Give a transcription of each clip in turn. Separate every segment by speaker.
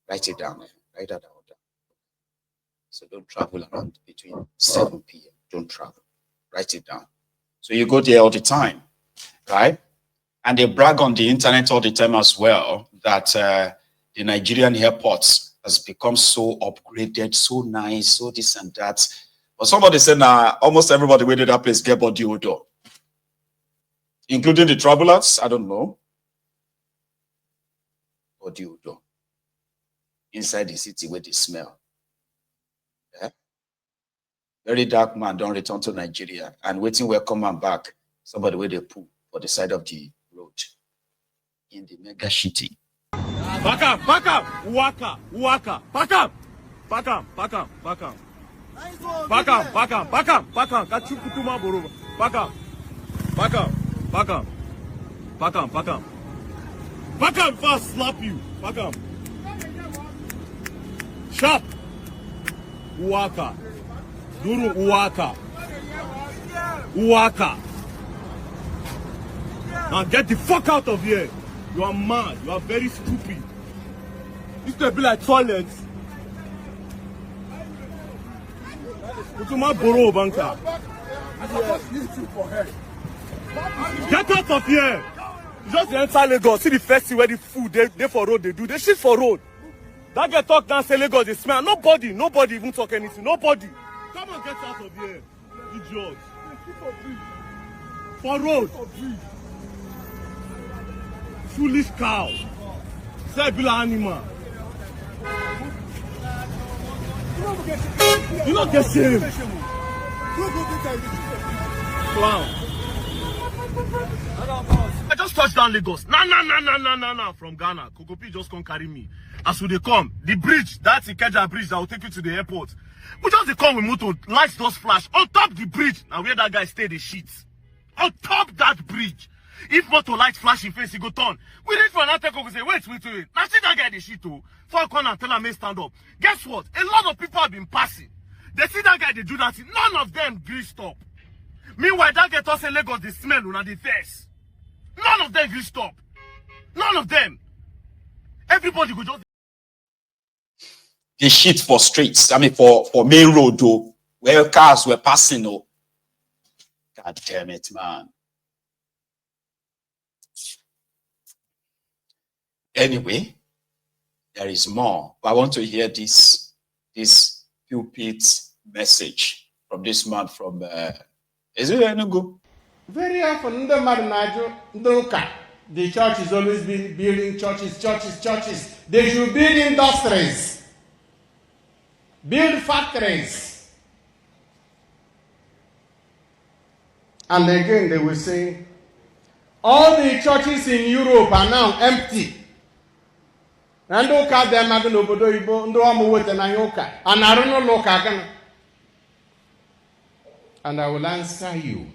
Speaker 1: Write it down. Write that down. So don't travel around between 7 p.m. Don't travel. Write it down. So you go there all the time, right? And they brag on the internet all the time as well that the Nigerian airports has become so upgraded, so nice, so this and that. But somebody said, nah, almost everybody went to that place get body odor, including the travelers. I don't know. Body odor inside the city where they smell. Yeah? VeryDarkMan don't return to Nigeria and waiting will come and back. Somebody where they poo for the side of the road in the mega city.
Speaker 2: Back up, waka, back up. Kachukutuma boroba. Back up, fast, slap you. Back up. Sharp. Waka. Duru waka. Now get the fuck out of here. You are mad. You are very stupid. This could be like toilets. Utuma Boro Banka. Get out of here. Just enter Lagos. See the first thing where the food they for road they do. They shit for road. That get talk down say Lagos they smell. Nobody even talk anything. Nobody. Come on, get out of here. Idiot. For road. Foolish cow. Say be like animal. You don't get shame. Clown. I just touched down Lagos. Nah. From Ghana. Kokopi just come carry me. As they come, the bridge, that's the Ikeja bridge that will take you to the airport. We just come with motor, lights just flash. On top the bridge, now where that guy stay, the sheets. On top that bridge. If motor light flash in face, he go turn. We reach for another we say, wait. Now see that guy the shit too. For corner and tell him stand up. Guess what? A lot of people have been passing. They see that guy they do that thing. None of them agree stop. Meanwhile, that guy toss a Lagos the smell on the face. None of them agree stop. None of them. Everybody go just
Speaker 1: the shit for streets. I mean for main road though, where cars were passing. Oh, God damn it, man. Anyway, there is more. But I want to hear this pulpit message from this man from is it Enugu?
Speaker 3: Very often the church has always been building churches. They should build industries, build factories. And again they will say, all the churches in Europe are now empty. And I will answer you.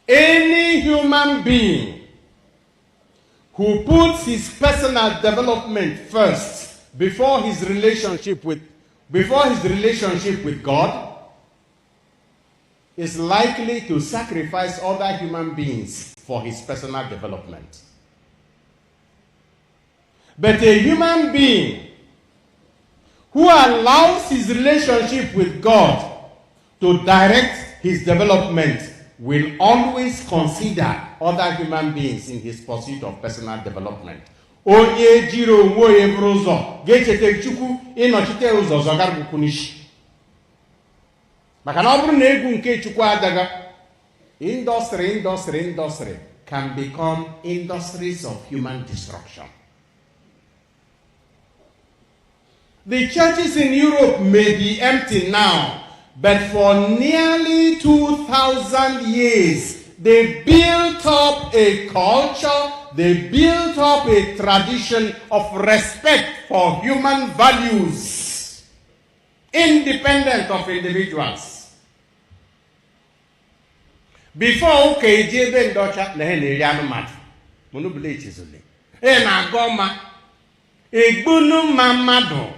Speaker 3: Any human being who puts his personal development first before his relationship with God is likely to sacrifice other human beings for his personal development. But a human being who allows his relationship with God to direct his development will always consider other human beings in his pursuit of personal development. Onye jiro onwe eburu ụzọ ga-echete Chukwu ịnọchite ụzọ zọgarukwu nishi. Maka na ọ bụrụ na egwu nke Chukwu adaga, industry can become industries of human destruction. The churches in Europe may be empty now, but for nearly 2,000 years, they built up a culture, they built up a tradition of respect for human values, independent of individuals. Before KJB Ndocha Nehene Yanumat, Monubile Chizule, Goma, Egbunu Mamado.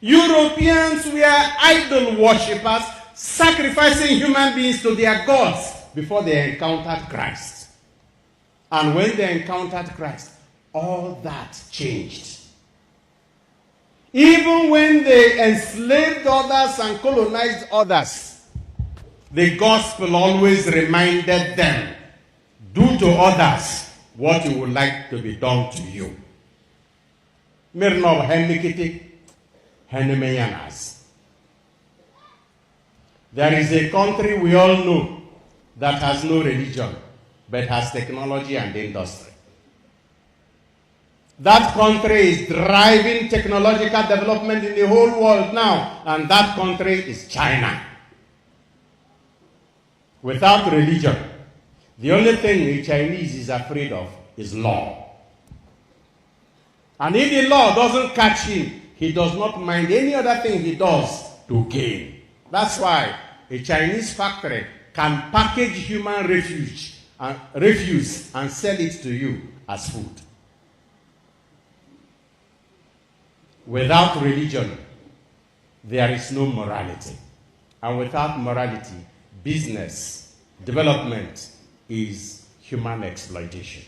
Speaker 3: Europeans were idol worshippers, sacrificing human beings to their gods before they encountered Christ. And when they encountered Christ, all that changed. Even when they enslaved others and colonized others, the gospel always reminded them, do to others what you would like to be done to you. There is a country we all know that has no religion, but has technology and industry. That country is driving technological development in the whole world now, and that country is China. Without religion, the only thing the Chinese is afraid of is law. And if the law doesn't catch him, he does not mind any other thing he does to gain. That's why a Chinese factory can package human refuse and sell it to you as food. Without religion, there is no morality. And without morality, business, development is human exploitation.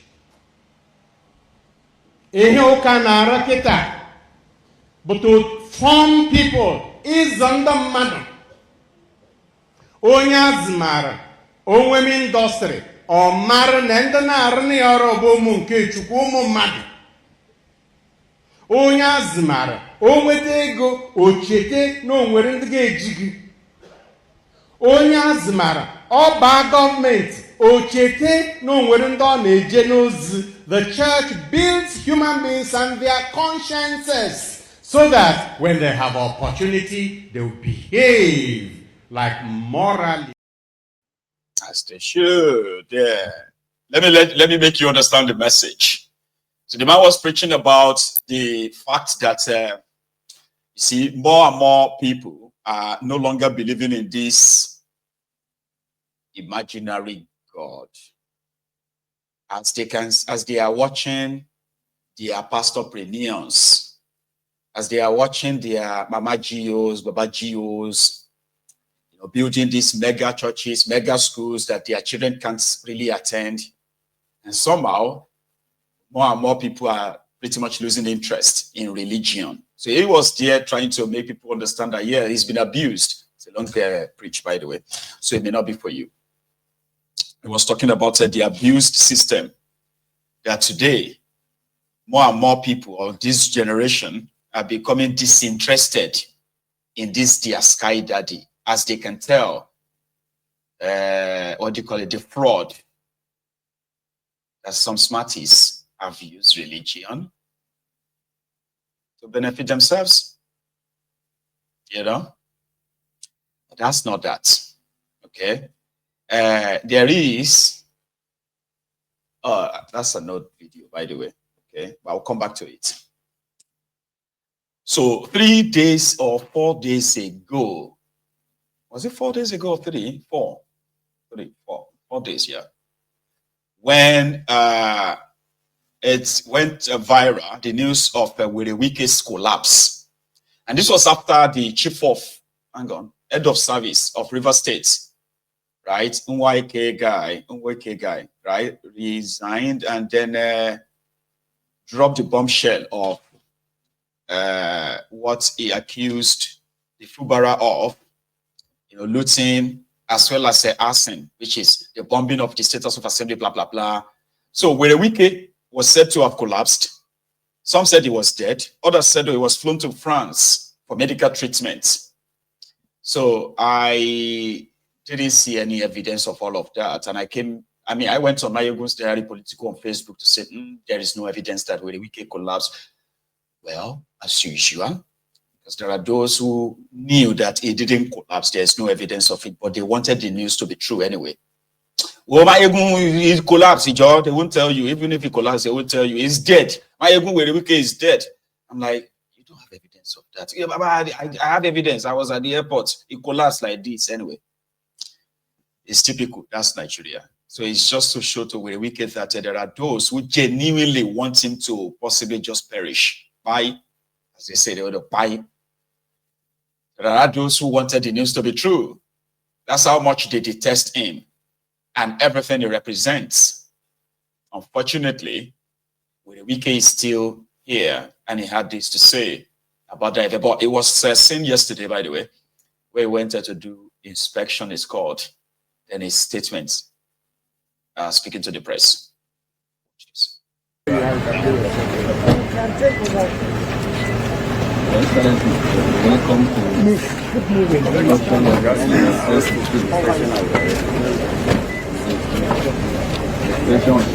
Speaker 3: But to form people is under man. Onyazmara, onwem industry, or maran and an army or bomunke chukumo mad. Onyazmara, onwetego, ochete, no wearing the gate. Onyazmara, all bad government, ochete, no wearing on a genos. The church builds human beings and their consciences so that when they have opportunity, they will behave like morally.
Speaker 1: As they should. Yeah. Let me make you understand the message. So the man was preaching about the fact that you see, more and more people are no longer believing in this imaginary God. As they are watching their pastorpreneurs, as they are watching their Mama Geos, Baba Geos, building these mega churches, mega schools that their children can't really attend. And somehow, more and more people are pretty much losing interest in religion. So he was there trying to make people understand that, yeah, he's been abused. It's a long preach, by the way. So it may not be for you. He was talking about the abused system that today, more and more people of this generation are becoming disinterested in this their sky daddy, as they can tell, what do you call it, the fraud that some smarties have used religion to benefit themselves. But that's not that. Okay. There is, that's another video, by the way. Okay, but I'll come back to it. So 3 days or 4 days ago, was it 4 days ago or 3? 4 days, yeah. When it went viral, the news of Wike's collapse. And this was after the chief of, head of service of River State, right? Wike guy, right? Resigned and then dropped the bombshell of what he accused the Fubara of, looting as well as arson, which is the bombing of the Status of Assembly, blah, blah, blah. So Wike was said to have collapsed. Some said he was dead. Others said he was flown to France for medical treatment. So I didn't see any evidence of all of that. And I went on Mayogun's Diary Political on Facebook to say, there is no evidence that Wike collapsed. Well, as usual, because there are those who knew that it didn't collapse. There's no evidence of it, but they wanted the news to be true anyway. Well, Mayogun, he collapsed, they won't tell you. Even if he collapsed, they won't tell you. He's dead. Mayogun Wike is dead. I'm like, you don't have evidence of that. Yeah, I have evidence. I was at the airport. He collapsed like this anyway. It's typical. That's Nigeria. So it's just to show to Wike that there are those who genuinely want him to possibly just perish. By, as they say, they would buy. There are those who wanted the news to be true. That's how much they detest him and everything he represents. Unfortunately, Wike is still here, and he had this to say about that. But it was seen yesterday, by the way, where he went there to do inspection, is called, and his statements speaking to the press.
Speaker 4: Welcome to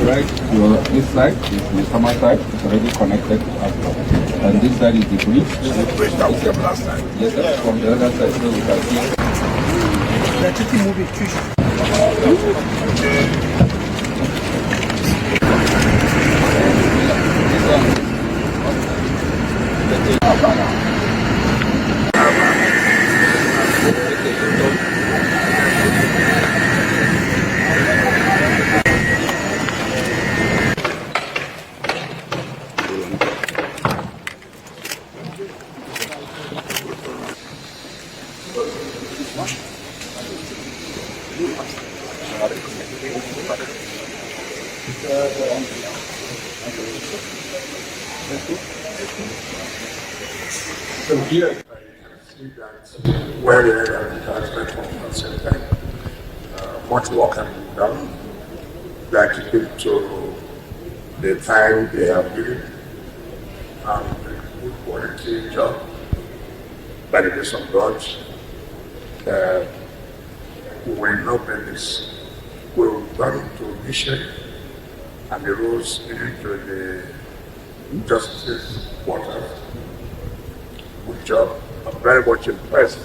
Speaker 4: right, your this side is the summer side, it's already connected to Aspa. And this side is the bridge.
Speaker 2: This is the bridge that we came last time.
Speaker 4: Yes, sir. From the other side, so we can see.
Speaker 5: So here, I see that where the advertisement was at that much work has been done, that to the time they have given, and the good quality job by the grace of God. We will not make this. We will run to mission and the rules leading to the justice's quarters. Good job. I'm very much impressed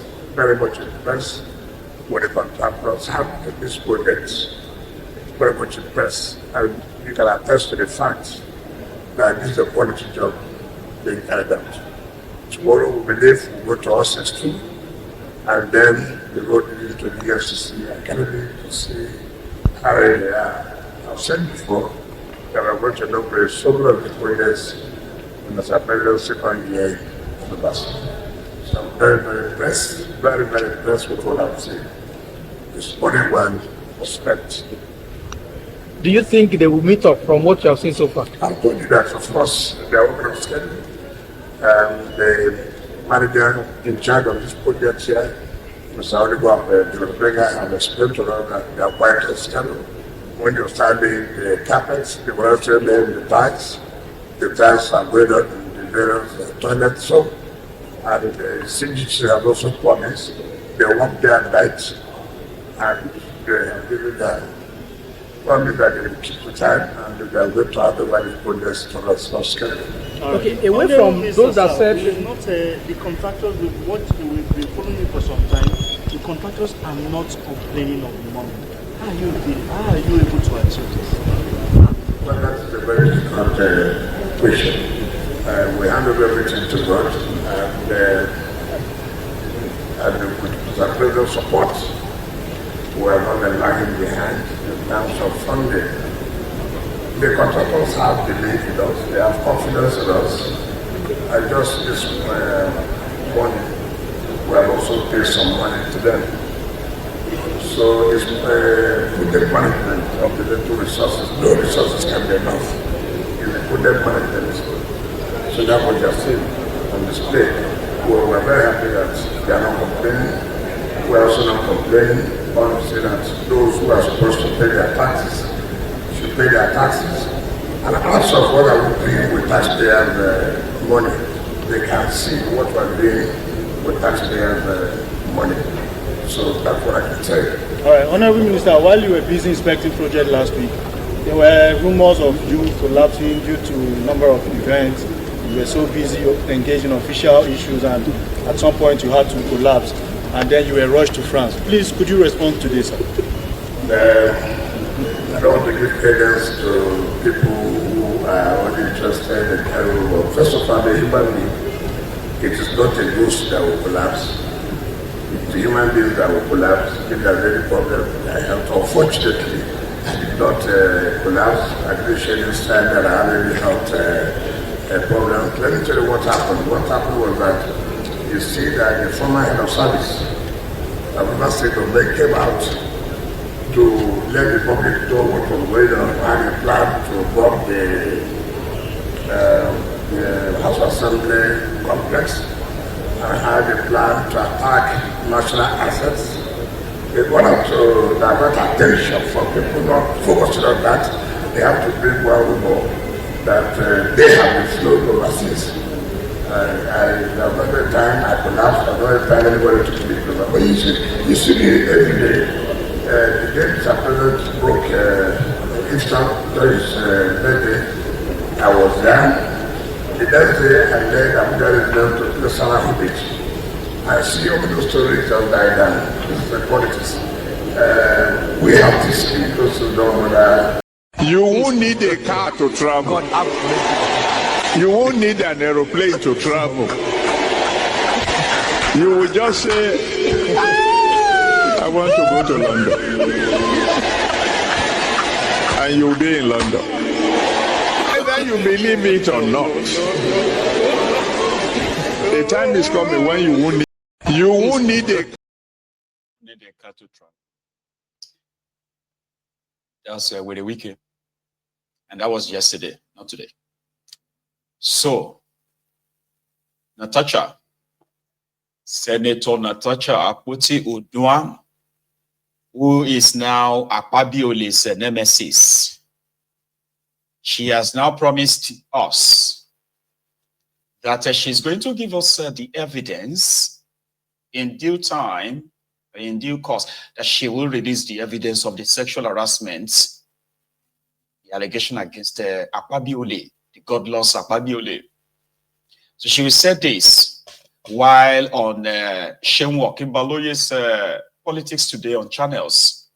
Speaker 5: with the contractors having these projects. Very much impressed. And you can attest to the fact that this is a quality job being carried out. Tomorrow we believe we'll go to R62 and then we go into the FCC Academy to see how they are. I've said before that I'm going to inaugurate several of the projects in the Sapelo second year university. So I'm very, very impressed, very impressed with what I'm seeing. It's only one respect.
Speaker 6: Do you think they will meet up from what you have seen so far?
Speaker 5: I've told you that, of course, they are working on schedule. The manager in charge of this project here, Mr. Oliver Bringer, have explained to them that they are quite on schedule. When you're starting the carpets, they will also lay the tiles. The tiles are going on in the various toilets. So, and the CGC have also promised they work day and night, and they have given that promise that they will keep the time and they are going to have the right projects to us on schedule.
Speaker 6: Okay, away from those that said
Speaker 7: not the contractors with what we've been following you for some time, the contractors are not complaining of the money. How are you able to achieve this?
Speaker 5: Well, that's a very difficult question. We hand over everything to God, and with the support, we are not lagging behind in terms of funding. The contractors have belief in us, they have confidence in us. And just this morning, we have also paid some money to them. So it's project management of the little resources. No resources can be enough in the project management. So that's what you're seeing on display. We're very happy that they are not complaining. We're also not complaining. I want to say that those who are supposed to pay their taxes should pay their taxes. And out of what I would do with taxpayers' money, they can see what we're doing with taxpayers' money. So that's what I can say.
Speaker 7: All right, Honorable Minister, while you were busy inspecting project last week, there were rumors of you collapsing due to a number of events. You were so busy engaged in official issues, and at some point you had to collapse, and then you were rushed to France. Please, could you respond to this?
Speaker 5: I don't want to give credence to people who are only interested in terror. First of all, the human being, it is not a ghost that will collapse. It's the human being that will collapse if there's any problem with their health. Unfortunately, I did not collapse. I didn't share this time that I had any health problem. Let me tell you what happened. What happened was that you see that the former head of service of River State of Lake came out to let the public know what was going on. I had a plan to bomb the House Assembly complex. I had a plan to attack national assets. In order to divert attention from people not focusing on that, they have to bring one more that they have been flown overseas. I remember the time I collapsed, I don't time anybody took me closer. But you see me every day. The day Mr. President broke Eastern during his birthday, I was there. The next day, I led Abuja down to the Salah Beach. I see all those stories of died down. This is the politics. We have to speak those who don't know.
Speaker 8: You won't need a car to travel. You won't need an aeroplane to travel. You will just say, I want to go to London. And you'll be in London. Whether you believe it or not, the time is coming when you won't need a
Speaker 1: car to travel. That's with the weekend. And that was yesterday, not today. So, Senator Natasha Akpoti-Uduaghan, who is now Akpabiole's nemesis, she has now promised us that she's going to give us the evidence in due time, in due course, that she will release the evidence of the sexual harassment, the allegation against Akpabiole, the godless Akpabiole. So she will say this while on Shenwo Kimbaloye's Politics Today on channels.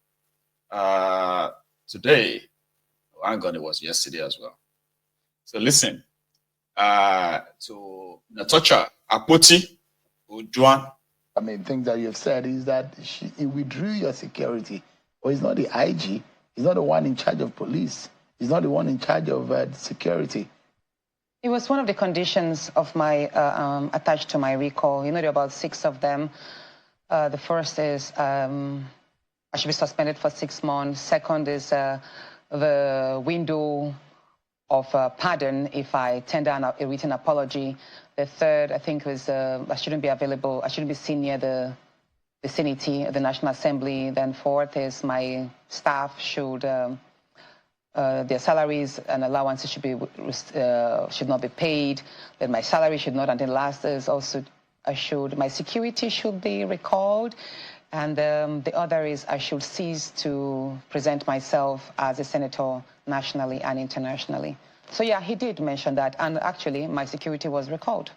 Speaker 1: Today, hang on, it was yesterday as well. So listen to Natasha Akpoti-Uduaghan.
Speaker 9: I mean, things that you've said is that he withdrew your security. But he's not the IG. He's not the one in charge of police. He's not the one in charge of security.
Speaker 10: It was one of the conditions of my attached to my recall. You know, there are about 6 of them. The first is I should be suspended for 6 months. Second is the window of pardon if I tender a written apology. The third, I think, was I shouldn't be available. I shouldn't be seen near the vicinity of the National Assembly. Then fourth is my staff should their salaries and allowances should not be paid. Then my salary should not. And then last is also my security should be recalled. And the other is I should cease to present myself as a senator nationally and internationally. So yeah, he did mention that, and actually my security was recalled.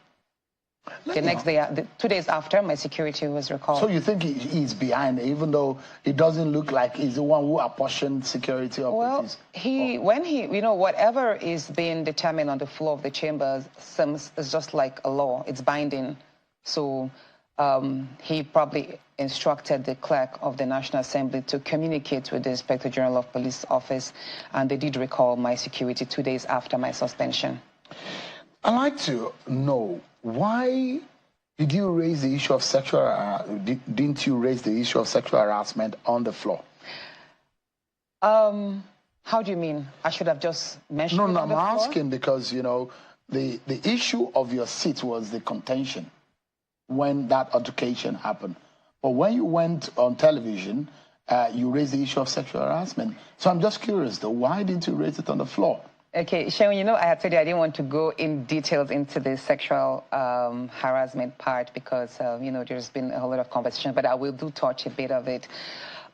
Speaker 10: The next day, 2 days after, my security was recalled.
Speaker 9: So you think he's behind, even though it doesn't look like he's the one who apportioned security of
Speaker 10: well, whatever is being determined on the floor of the chambers is just like a law. It's binding. So he probably instructed the clerk of the National Assembly to communicate with the Inspector General of Police office, and they did recall my security 2 days after my suspension.
Speaker 9: I'd like to know, why did you raise the issue of sexual didn't you raise the issue of sexual harassment on the floor?
Speaker 10: How do you mean? I should have just mentioned it on the floor?
Speaker 9: I'm asking because, you know, the issue of your seat was the contention when that altercation happened. But when you went on television, you raised the issue of sexual harassment. So I'm just curious, though, why didn't you raise it on the floor?
Speaker 10: Okay, Sharon, you know, I had told you I didn't want to go in details into the sexual harassment part because, you know, there's been a whole lot of conversation, but I will touch a bit of it.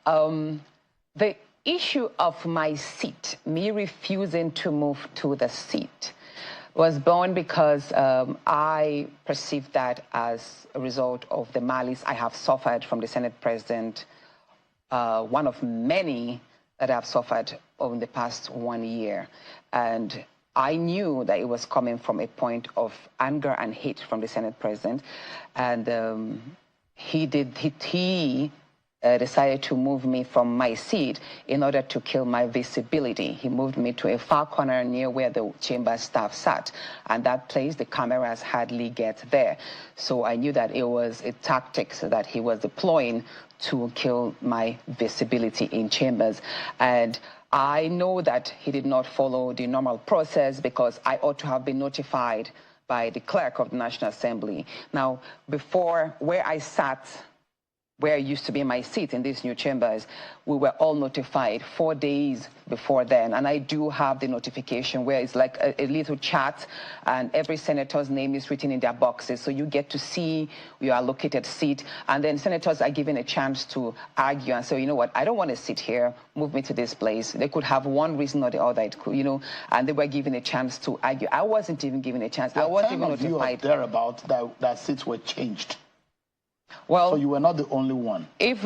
Speaker 10: The issue of my seat, me refusing to move to the seat, was born because I perceived that as a result of the malice I have suffered from the Senate President, one of many that I've suffered over the past 1 year. And I knew that it was coming from a point of anger and hate from the Senate President. And he decided to move me from my seat in order to kill my visibility. He moved me to a far corner near where the chamber staff sat. And that place, the cameras hardly get there. So I knew that it was a tactic that he was deploying to kill my visibility in chambers. And I know that he did not follow the normal process because I ought to have been notified by the clerk of the National Assembly. Now, before where I sat, where used to be my seat in these new chambers, we were all notified 4 days before then. And I do have the notification where it's like a little chat and every senator's name is written in their boxes. So you get to see your allocated seat. And then senators are given a chance to argue and say, you know what, I don't want to sit here, move me to this place. They could have one reason or the other, it could, you know, and they were given a chance to argue. I wasn't even given a chance. I wasn't even notified.
Speaker 9: Thereabout that seats were changed.
Speaker 10: Well,
Speaker 9: so you were not the only one.
Speaker 10: If